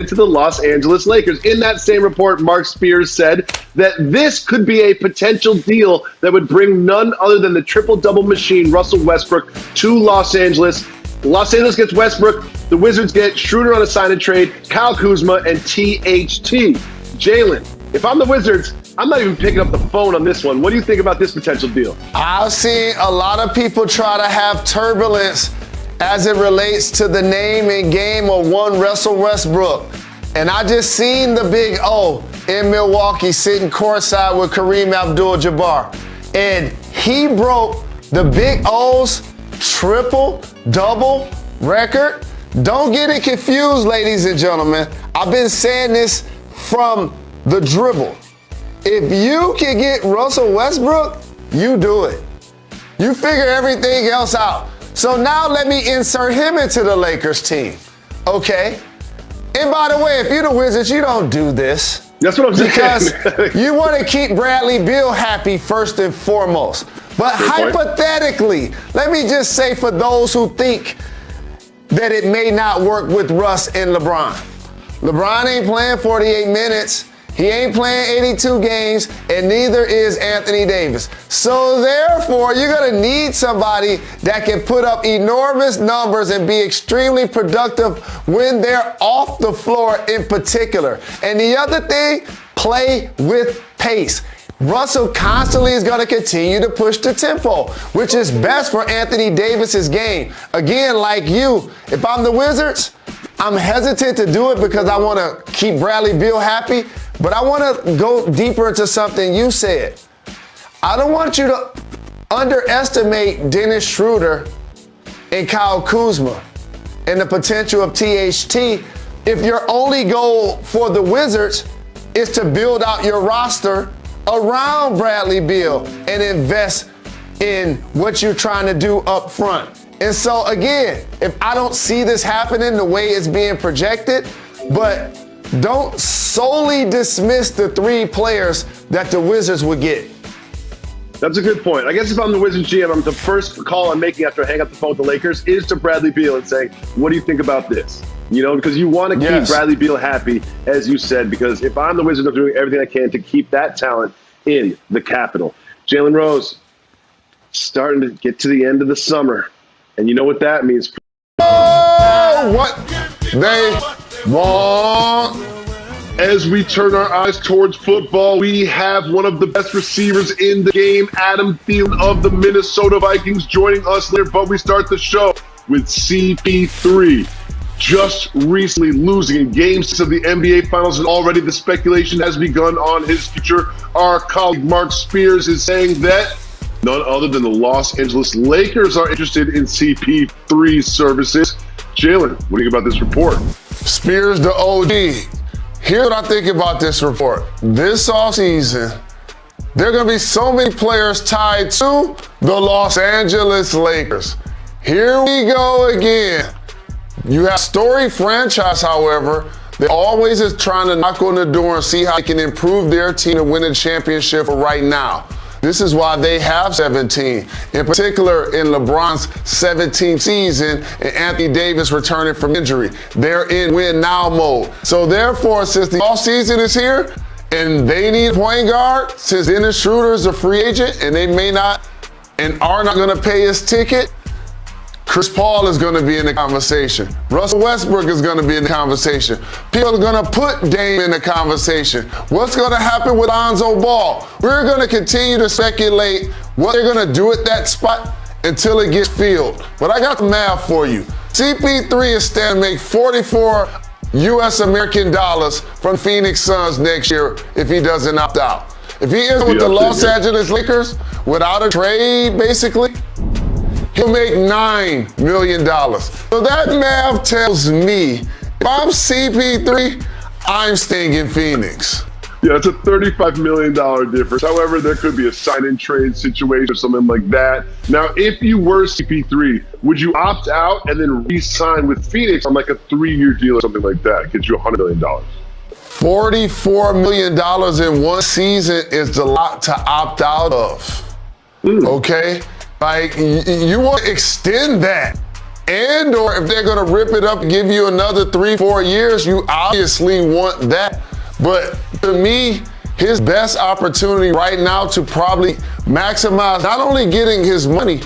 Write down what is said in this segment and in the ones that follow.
to the Los Angeles Lakers. In that same report, Mark Spears said that this could be a potential deal that would bring none other than the triple-double machine, Russell Westbrook, to Los Angeles. Los Angeles gets Westbrook. The Wizards get Schroeder on a sign and trade, Kyle Kuzma, and THT. Jalen, if I'm the Wizards, I'm not even picking up the phone on this one. What do you think about this potential deal? I've seen a lot of people try to have turbulence as it relates to the name and game of one Russell Westbrook. And I just seen the big O in Milwaukee sitting courtside with Kareem Abdul-Jabbar. And he broke the big O's triple-double record. Don't get it confused, ladies and gentlemen. I've been saying this from the dribble. If you can get Russell Westbrook, you do it. You figure everything else out. So now let me insert him into the Lakers team, okay? And by the way, if you're the Wizards, you don't do this. That's what I'm saying. Because you want to keep Bradley Beal happy first and foremost. But hypothetically, let me just say for those who think that it may not work with Russ and LeBron. LeBron ain't playing 48 minutes. He ain't playing 82 games, and neither is Anthony Davis. So therefore, you're gonna need somebody that can put up enormous numbers and be extremely productive when they're off the floor in particular. And the other thing, play with pace. Russell constantly is going to continue to push the tempo, which is best for Anthony Davis's game. Again, like you, if I'm the Wizards, I'm hesitant to do it because I want to keep Bradley Beal happy, but I want to go deeper into something you said. I don't want you to underestimate Dennis Schroeder and Kyle Kuzma and the potential of THT if your only goal for the Wizards is to build out your roster around Bradley Beal and invest in what you're trying to do up front. And so again, if I don't see this happening the way it's being projected, but don't solely dismiss the three players that the Wizards would get. That's a good point. I guess if I'm the Wizards GM, the first call I'm making after I hang up the phone with the Lakers is to Bradley Beal and saying, what do you think about this? You know, because you want to keep Bradley Beal happy, as you said, because if I'm the Wizards, I'm doing everything I can to keep that talent in the capital. Jalen Rose, starting to get to the end of the summer. And you know what that means. Oh, what they want. As we turn our eyes towards football, we have one of the best receivers in the game, Adam Thielen of the Minnesota Vikings, joining us there. But we start the show with CP3. Just recently losing in Game 6 of the NBA Finals, and already the speculation has begun on his future. Our colleague Mark Spears is saying that none other than the Los Angeles Lakers are interested in CP3's services. Jalen, what do you think about this report? Spears the OG. Here's what I think about this report. This offseason, there are going to be so many players tied to the Los Angeles Lakers. Here we go again. You have storied franchise, however, that always is trying to knock on the door and see how they can improve their team and win a championship right now. This is why they have 17. In particular, in LeBron's 17th season and Anthony Davis returning from injury. They're in win now mode. So therefore, since the offseason is here and they need a point guard, since Dennis Schroeder is a free agent and they may not and are not going to pay his ticket, Chris Paul is going to be in the conversation. Russell Westbrook is going to be in the conversation. People are going to put Dame in the conversation. What's going to happen with Lonzo Ball? We're going to continue to speculate what they're going to do at that spot until it gets filled. But I got the math for you. CP3 is standing to make 44 US American dollars from Phoenix Suns next year if he doesn't opt out. If he is with the Los Angeles Lakers without a trade, basically, he'll make $9 million. So that math tells me, if I'm CP3, I'm staying in Phoenix. Yeah, it's a $35 million difference. However, there could be a sign-and-trade situation or something like that. Now, if you were CP3, would you opt out and then re-sign with Phoenix on like a 3-year deal or something like that? Get you $100 million. $44 million in one season is a lot to opt out of. Okay? Like, you want to extend that. And or if they're going to rip it up and give you another 3-4 years, you obviously want that. But to me, his best opportunity right now to probably maximize not only getting his money,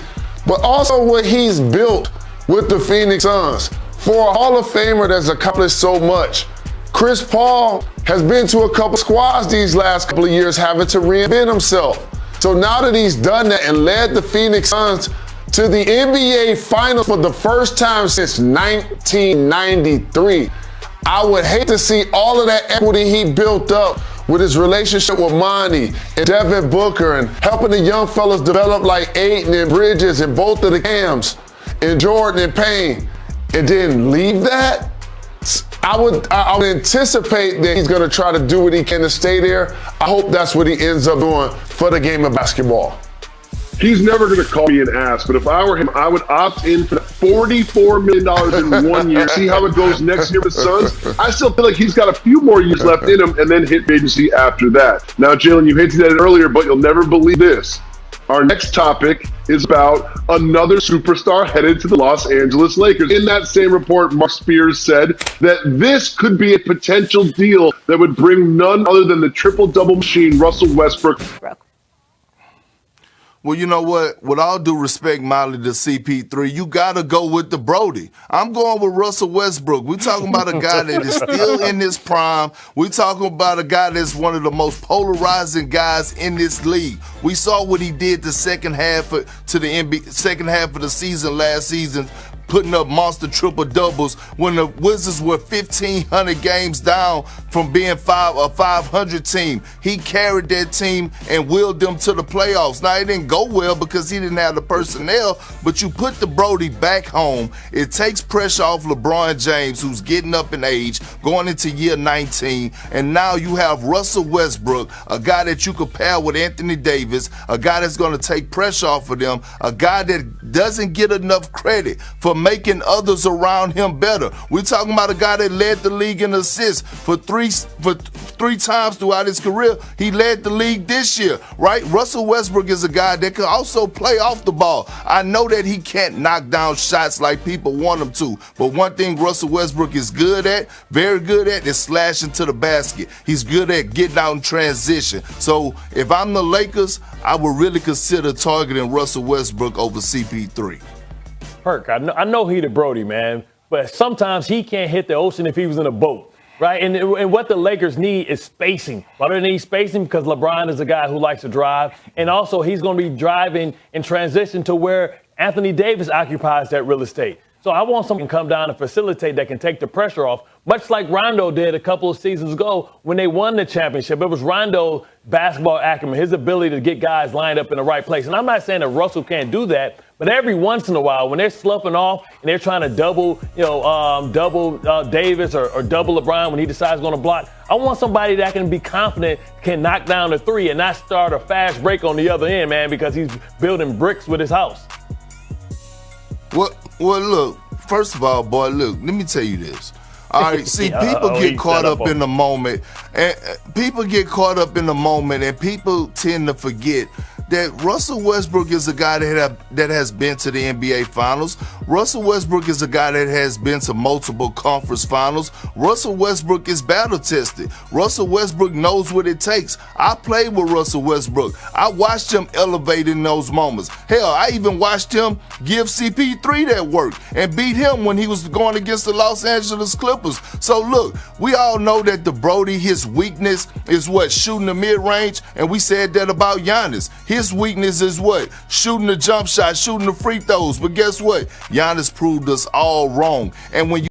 but also what he's built with the Phoenix Suns. For a Hall of Famer that's accomplished so much, Chris Paul has been to a couple squads these last couple of years having to reinvent himself. So now that he's done that and led the Phoenix Suns to the NBA Finals for the first time since 1993, I would hate to see all of that equity he built up with his relationship with Monty and Devin Booker and helping the young fellas develop like Ayton and Bridges and both of the Cams and Jordan and Payne, and then leave that. I would anticipate that he's going to try to do what he can to stay there. I hope that's what he ends up doing for the game of basketball. He's never going to call me an ass, but if I were him, I would opt in for $44 million in 1 year, see how it goes next year with the Suns. I still feel like he's got a few more years left in him, and then hit free agency after that. Now, Jalen, you hinted at it earlier, but you'll never believe this. Our next topic is about another superstar headed to the Los Angeles Lakers. In that same report, Mark Spears said that this could be a potential deal that would bring none other than the triple-double machine, Russell Westbrook. Well, you know what? With all due respect, Molly, to CP3, you got to go with the Brody. I'm going with Russell Westbrook. We're talking about a guy that is still in his prime. We're talking about a guy that's one of the most polarizing guys in this league. We saw what he did the second half of the season last season, putting up monster triple-doubles when the Wizards were 1,500 games down from being a 500 team. He carried that team and willed them to the playoffs. Now, it didn't go well because he didn't have the personnel, but you put the Brody back home. It takes pressure off LeBron James, who's getting up in age, going into year 19, and now you have Russell Westbrook, a guy that you could pair with Anthony Davis, a guy that's going to take pressure off of them, a guy that doesn't get enough credit for making others around him better. We're talking about a guy that led the league in assists for three times throughout his career. He led the league this year, right? Russell Westbrook is a guy that can also play off the ball. I know that he can't knock down shots like people want him to, but one thing Russell Westbrook is good at, very good at, is slashing to the basket. He's good at getting out in transition. So if I'm the Lakers, I would really consider targeting Russell Westbrook over CP3. Perk, I know he the Brody, man, but sometimes he can't hit the ocean if he was in a boat, right? And what the Lakers need is spacing. Why do they need spacing? Because LeBron is a guy who likes to drive, and also he's going to be driving in transition to where Anthony Davis occupies that real estate. So I want someone to come down and facilitate that can take the pressure off, much like Rondo did a couple of seasons ago when they won the championship. It was Rondo's basketball acumen, his ability to get guys lined up in the right place. And I'm not saying that Russell can't do that, but every once in a while when they're sloughing off and they're trying to double Davis or double LeBron when he decides going to block, I want somebody that can be confident, can knock down the three and not start a fast break on the other end, man, because he's building bricks with his house. Well, look, first of all, boy, look, let me tell you this. All right, see, people get caught up in the moment, and people tend to forget that Russell Westbrook is a guy that has been to the NBA Finals. Russell Westbrook is a guy that has been to multiple conference finals. Russell Westbrook is battle-tested. Russell Westbrook knows what it takes. I played with Russell Westbrook. I watched him elevate in those moments. Hell, I even watched him give CP3 that work and beat him when he was going against the Los Angeles Clippers. So look, we all know that the Brody, his weakness is what? Shooting the mid-range, and we said that about Giannis. His weakness is what? Shooting the jump shot, shooting the free throws. But guess what? Giannis proved us all wrong. And when you